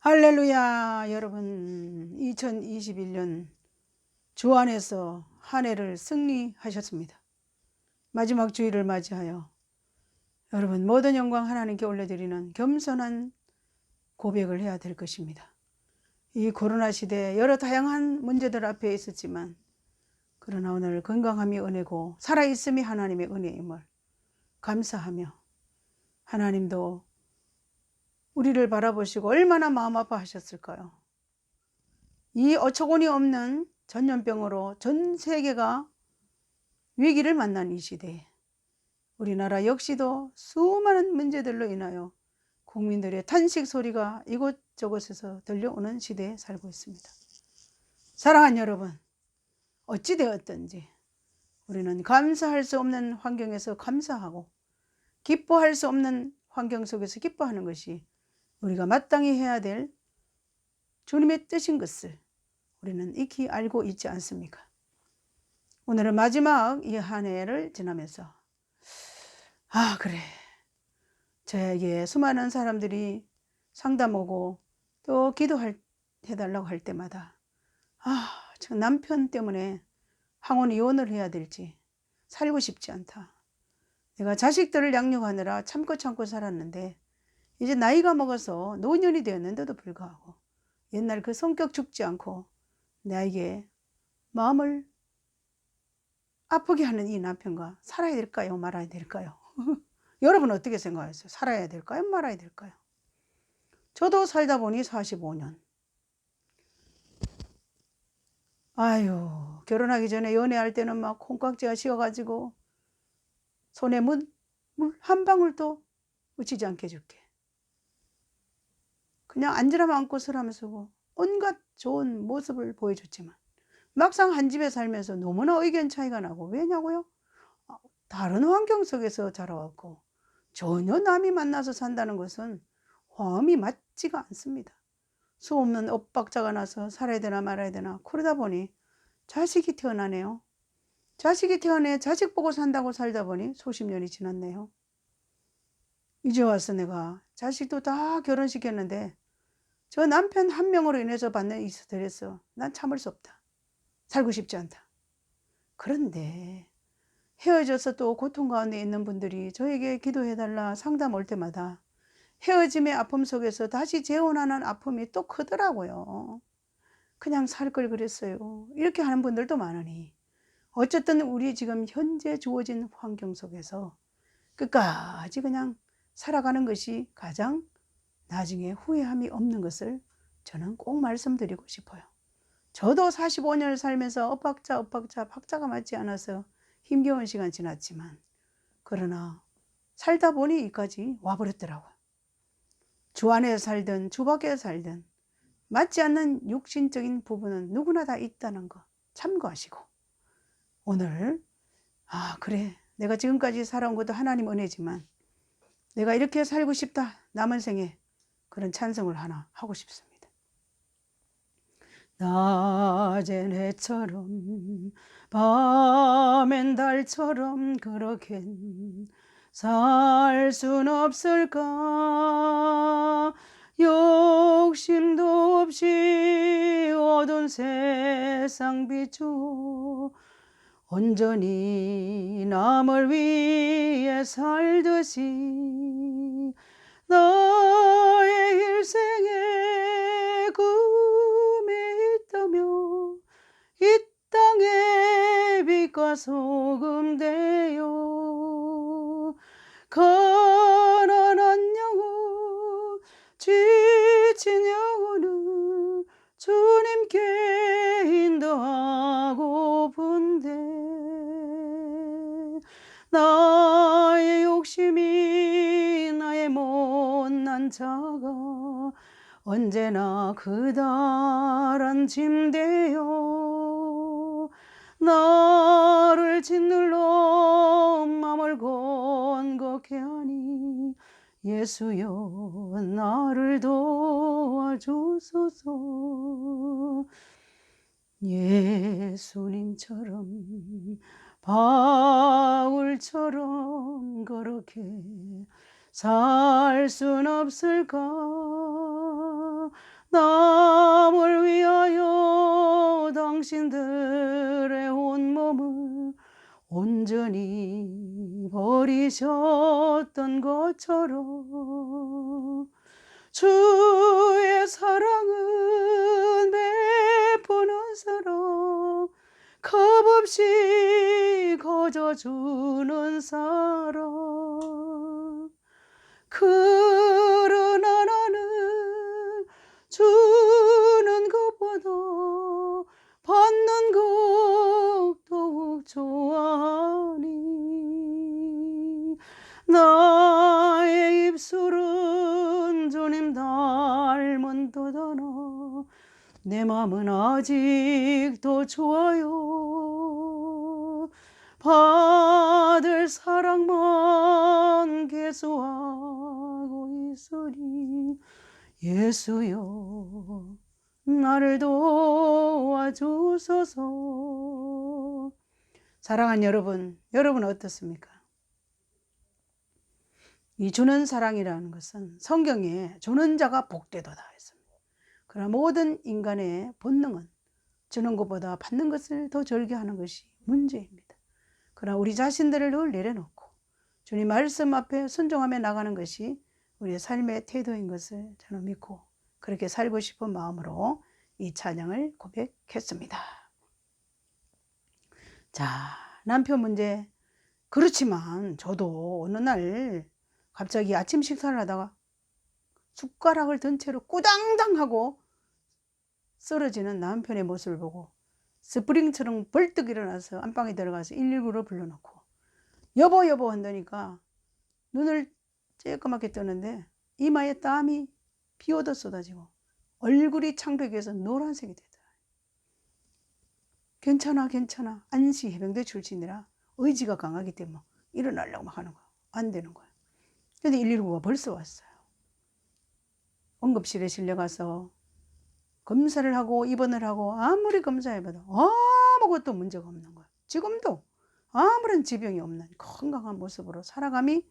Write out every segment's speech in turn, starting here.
할렐루야. 여러분, 2021년 주 안에서 한 해를 승리하셨습니다. 마지막 주일을 맞이하여 여러분 모든 영광 하나님께 올려드리는 겸손한 고백을 해야 될 것입니다. 이 코로나 시대에 여러 다양한 문제들 앞에 있었지만, 그러나 오늘 건강함이 은혜고 살아있음이 하나님의 은혜임을 감사하며, 하나님도 우리를 바라보시고 얼마나 마음 아파하셨을까요? 이 어처구니 없는 전염병으로 전 세계가 위기를 만난 이 시대에 우리나라 역시도 수많은 문제들로 인하여 국민들의 탄식 소리가 이곳저곳에서 들려오는 시대에 살고 있습니다. 사랑하는 여러분, 어찌되었든지 우리는 감사할 수 없는 환경에서 감사하고 기뻐할 수 없는 환경 속에서 기뻐하는 것이 우리가 마땅히 해야 될 주님의 뜻인 것을 우리는 익히 알고 있지 않습니까? 오늘은 마지막 이 한 해를 지나면서 그래, 저에게 수많은 사람들이 상담 오고 또 기도해달라고 할 때마다 저 남편 때문에 항원 이혼을 해야 될지 살고 싶지 않다. 내가 자식들을 양육하느라 참고 살았는데 이제 나이가 먹어서 노년이 되었는데도 불구하고 옛날 그 성격 죽지 않고 나에게 마음을 아프게 하는 이 남편과 살아야 될까요? 말아야 될까요? 여러분 어떻게 생각하세요? 살아야 될까요? 말아야 될까요? 저도 살다 보니 45년. 결혼하기 전에 연애할 때는 막 콩깍지가 씌어가지고 손에 물 한 방울도 묻히지 않게 해줄게. 그냥 앉으라면 앉고 서라면 서고 온갖 좋은 모습을 보여줬지만 막상 한 집에 살면서 너무나 의견 차이가 나고, 왜냐고요? 다른 환경 속에서 자라왔고 전혀 남이 만나서 산다는 것은 화음이 맞지가 않습니다. 수없는 엇박자가 나서 살아야 되나 말아야 되나 그러다 보니 자식이 태어나네요. 자식이 태어나 자식 보고 산다고 살다 보니 수십 년이 지났네요. 이제 와서 내가 자식도 다 결혼시켰는데 저 남편 한 명으로 인해서 받는 이 스트레스, 난 참을 수 없다. 살고 싶지 않다. 그런데 헤어져서 또 고통 가운데 있는 분들이 저에게 기도해달라 상담 올 때마다 헤어짐의 아픔 속에서 다시 재혼하는 아픔이 또 크더라고요. 그냥 살 걸 그랬어요. 이렇게 하는 분들도 많으니 어쨌든 우리 지금 현재 주어진 환경 속에서 끝까지 그냥 살아가는 것이 가장 나중에 후회함이 없는 것을 저는 꼭 말씀드리고 싶어요. 저도 45년을 살면서 엇박자 박자가 맞지 않아서 힘겨운 시간 지났지만, 그러나 살다 보니 여기까지 와버렸더라고요. 주 안에 살든 주 밖에 살든 맞지 않는 육신적인 부분은 누구나 다 있다는 거 참고하시고, 오늘 그래, 내가 지금까지 살아온 것도 하나님 은혜지만 내가 이렇게 살고 싶다, 남은 생에 그런 찬성을 하나 하고 싶습니다. 낮엔 해처럼 밤엔 달처럼 그렇게 살 순 없을까? 욕심도 없이 어두운 세상 비추어 온전히 남을 위해 살듯이 나의 일생에 꿈이 있다며 이 땅에 빛과 소금 되어 가난한 영혼 지친 영혼을 주님께 인도하고픈데, 나의 욕심이 나의 못난 자가 언제나 그다란 짐 되어 나를 짓눌러 맘을 건겁게 하니 예수여 나를 도와주소서. 예수님처럼 바울처럼 그렇게 살 순 없을까? 남을 위하여 당신들의 온몸을 온전히 버리셨던 것처럼 주의 사랑은 베푸는 사랑, 값없이 거저주는 사랑. 그러나 나는 주는 것보다 받는 것 더욱 좋아하니 나의 입술은 주님 닮은 듯하나 내 맘은 아직도 좋아요. 받을 사랑만 계수하고 있으니 예수여 나를 도와주소서. 사랑하는 여러분 어떻습니까? 이 주는 사랑이라는 것은 성경에 주는 자가 복되도다 했습니다. 그러나 모든 인간의 본능은 주는 것보다 받는 것을 더 절개하는 것이 문제입니다. 그러나 우리 자신들을 늘 내려놓고 주님 말씀 앞에 순종하며 나가는 것이 우리의 삶의 태도인 것을 저는 믿고 그렇게 살고 싶은 마음으로 이 찬양을 고백했습니다. 자, 남편 문제. 그렇지만 저도 어느 날 갑자기 아침 식사를 하다가 숟가락을 든 채로 꾸당당 하고 쓰러지는 남편의 모습을 보고 스프링처럼 벌떡 일어나서 안방에 들어가서 119를 불러놓고 여보 한다니까 눈을 쬐끄맣게 뜨는데 이마에 땀이 비오듯 쏟아지고 얼굴이 창백해서 노란색이 되더라. 괜찮아 안시 해병대 출신이라 의지가 강하기 때문에 일어나려고 막 하는 거야. 안 되는 거야. 근데 119가 벌써 왔어요. 응급실에 실려가서 검사를 하고 입원을 하고 아무리 검사해봐도 아무것도 문제가 없는 거야. 지금도 아무런 지병이 없는 건강한 모습으로 살아감이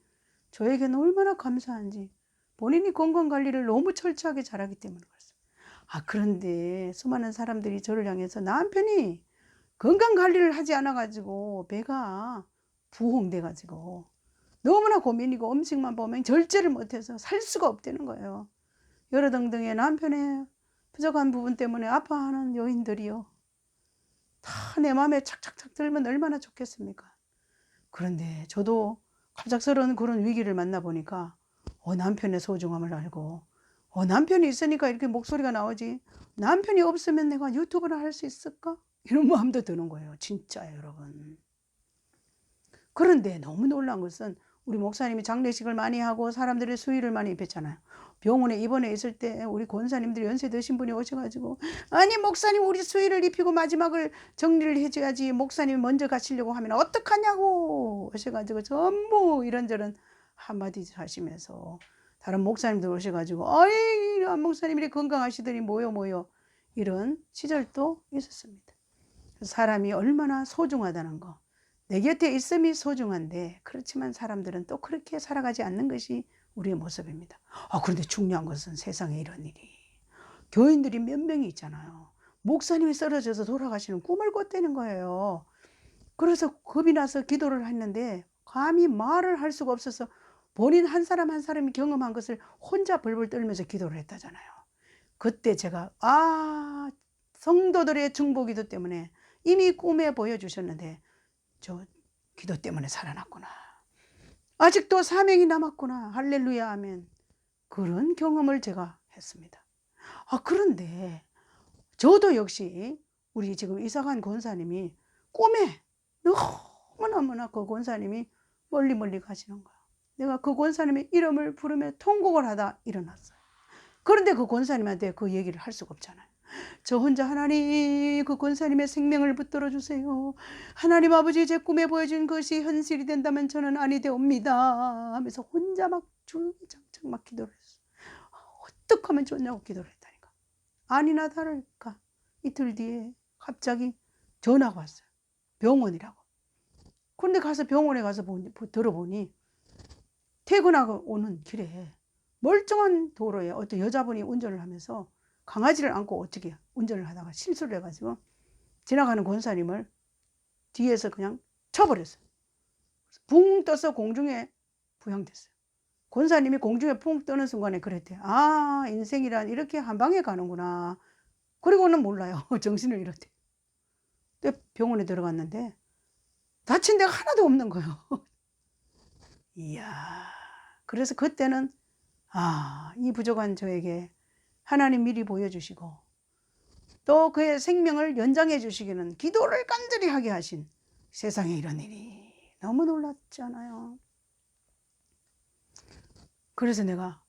저에게는 얼마나 감사한지, 본인이 건강관리를 너무 철저하게 잘하기 때문에 그렇습니다. 그런데 수많은 사람들이 저를 향해서 남편이 건강관리를 하지 않아가지고 배가 부흥돼가지고 너무나 고민이고 음식만 보면 절제를 못해서 살 수가 없다는 거예요. 여러 등등의 남편의 부족한 부분 때문에 아파하는 여인들이요. 다 내 마음에 착착착 들면 얼마나 좋겠습니까? 그런데 저도 갑작스러운 그런 위기를 만나보니까 남편의 소중함을 알고 남편이 있으니까 이렇게 목소리가 나오지, 남편이 없으면 내가 유튜브를 할 수 있을까? 이런 마음도 드는 거예요. 진짜 여러분. 그런데 너무 놀란 것은 우리 목사님이 장례식을 많이 하고 사람들의 수의를 많이 입혔잖아요. 병원에 입원해 있을 때 우리 권사님들이 연세 드신 분이 오셔가지고 아니 목사님 우리 수의를 입히고 마지막을 정리를 해줘야지 목사님이 먼저 가시려고 하면 어떡하냐고 오셔가지고 전부 이런저런 한마디 하시면서 다른 목사님들 오셔가지고 아이 목사님이 건강하시더니 뭐요 이런 시절도 있었습니다. 사람이 얼마나 소중하다는 거, 내 곁에 있음이 소중한데 그렇지만 사람들은 또 그렇게 살아가지 않는 것이 우리의 모습입니다. 그런데 중요한 것은 세상에 이런 일이 교인들이 몇 명이 있잖아요. 목사님이 쓰러져서 돌아가시는 꿈을 꿨다는 거예요. 그래서 겁이 나서 기도를 했는데 감히 말을 할 수가 없어서 본인 한 사람 한 사람이 경험한 것을 혼자 벌벌 떨면서 기도를 했다잖아요. 그때 제가 성도들의 중보기도 때문에 이미 꿈에 보여주셨는데 저 기도 때문에 살아났구나. 아직도 사명이 남았구나. 할렐루야 아멘. 그런 경험을 제가 했습니다. 그런데 저도 역시 우리 지금 이사간 권사님이 꿈에 너무나 그 권사님이 멀리 가시는 거야. 내가 그 권사님의 이름을 부르며 통곡을 하다 일어났어요. 그런데 그 권사님한테 그 얘기를 할 수가 없잖아요. 저 혼자 하나님 그 권사님의 생명을 붙들어 주세요. 하나님 아버지 제 꿈에 보여준 것이 현실이 된다면 저는 아니되옵니다 하면서 혼자 막 주장창 막 기도를 했어요. 어떻게 하면 좋냐고 기도를 했다니까. 아니나 다를까 이틀 뒤에 갑자기 전화가 왔어요. 병원이라고. 그런데 가서 병원에 가서 들어보니 퇴근하고 오는 길에 멀쩡한 도로에 어떤 여자분이 운전을 하면서 강아지를 안고 어떻게 운전을 하다가 실수를 해가지고 지나가는 권사님을 뒤에서 그냥 쳐버렸어요. 붕 떠서 공중에 부양됐어요. 권사님이 공중에 붕 뜨는 순간에 그랬대요. 아, 인생이란 이렇게 한 방에 가는구나. 그리고는 몰라요. 정신을 잃었대요. 근데 병원에 들어갔는데 다친 데가 하나도 없는 거예요. 이야. 그래서 그때는 이 부족한 저에게 하나님 미리 보여주시고 또 그의 생명을 연장해 주시기는 기도를 간절히 하게 하신 세상에 이런 일이 너무 놀랐잖아요. 그래서 내가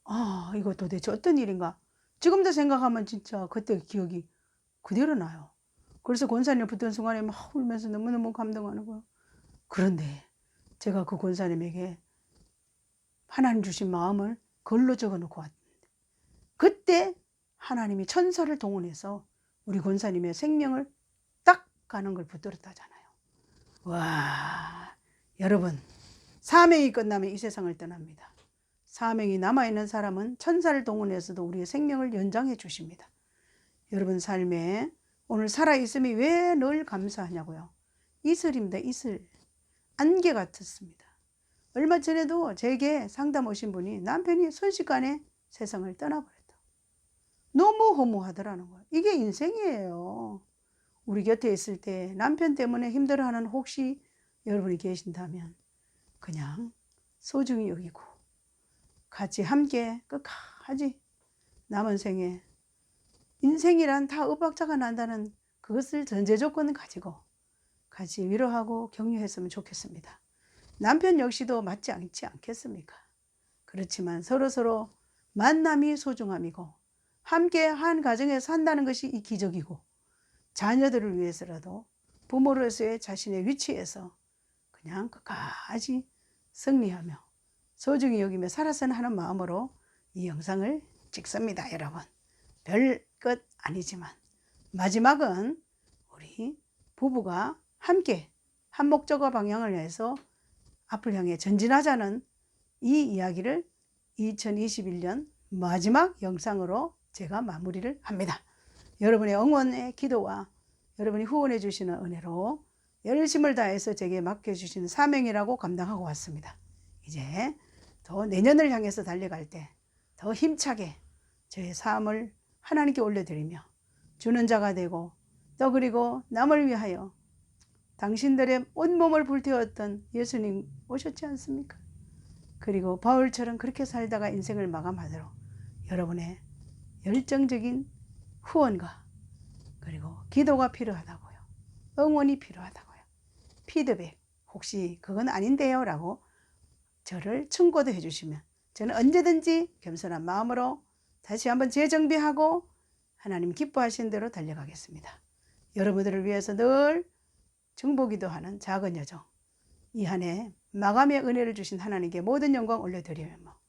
이거 도대체 어떤 일인가? 지금도 생각하면 진짜 그때 기억이 그대로 나요. 그래서 권사님 붙은 순간에 막 울면서 너무너무 감동하는 거예요. 그런데 제가 그 권사님에게 하나님 주신 마음을 글로 적어놓고 왔는데 그때 하나님이 천사를 동원해서 우리 권사님의 생명을 딱 가는 걸 붙들었다잖아요. 와, 여러분, 사명이 끝나면 이 세상을 떠납니다. 사명이 남아있는 사람은 천사를 동원해서도 우리의 생명을 연장해 주십니다. 여러분 삶에 오늘 살아있음이 왜 늘 감사하냐고요. 이슬입니다. 이슬. 안개 같았습니다. 얼마 전에도 제게 상담 오신 분이 남편이 순식간에 세상을 떠나버렸다. 너무 허무하더라는 거예요. 이게 인생이에요. 우리 곁에 있을 때 남편 때문에 힘들어하는 혹시 여러분이 계신다면 그냥 소중히 여기고 같이 함께 끝까지 남은 생에 인생이란 다 윽박자가 난다는 그것을 전제 조건을 가지고 같이 위로하고 격려했으면 좋겠습니다. 남편 역시도 맞지 않지 않겠습니까? 그렇지만 서로서로 만남이 소중함이고 함께 한 가정에 산다는 것이 이 기적이고 자녀들을 위해서라도 부모로서의 자신의 위치에서 그냥 끝까지 승리하며 소중히 여기며 살았으면 하는 마음으로 이 영상을 찍습니다. 여러분, 별것 아니지만 마지막은 우리 부부가 함께 한 목적과 방향을 해서 앞을 향해 전진하자는 이 이야기를 2021년 마지막 영상으로 제가 마무리를 합니다. 여러분의 응원의 기도와 여러분이 후원해 주시는 은혜로 열심을 다해서 제게 맡겨주시는 사명이라고 감당하고 왔습니다. 이제 더 내년을 향해서 달려갈 때 더 힘차게 저의 삶을 하나님께 올려드리며 주는 자가 되고 또 그리고 남을 위하여 당신들의 온몸을 불태웠던 예수님 오셨지 않습니까? 그리고 바울처럼 그렇게 살다가 인생을 마감하도록 여러분의 열정적인 후원과 그리고 기도가 필요하다고요. 응원이 필요하다고요. 피드백 혹시 그건 아닌데요 라고 저를 충고도 해주시면 저는 언제든지 겸손한 마음으로 다시 한번 재정비하고 하나님 기뻐하신 대로 달려가겠습니다. 여러분들을 위해서 늘 중보기도하는 작은 여정 이 한 해 마감의 은혜를 주신 하나님께 모든 영광 올려드리며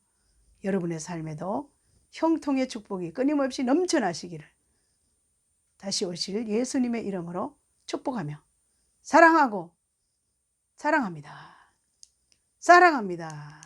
여러분의 삶에도 형통의 축복이 끊임없이 넘쳐나시기를 다시 오실 예수님의 이름으로 축복하며 사랑하고 사랑합니다. 사랑합니다.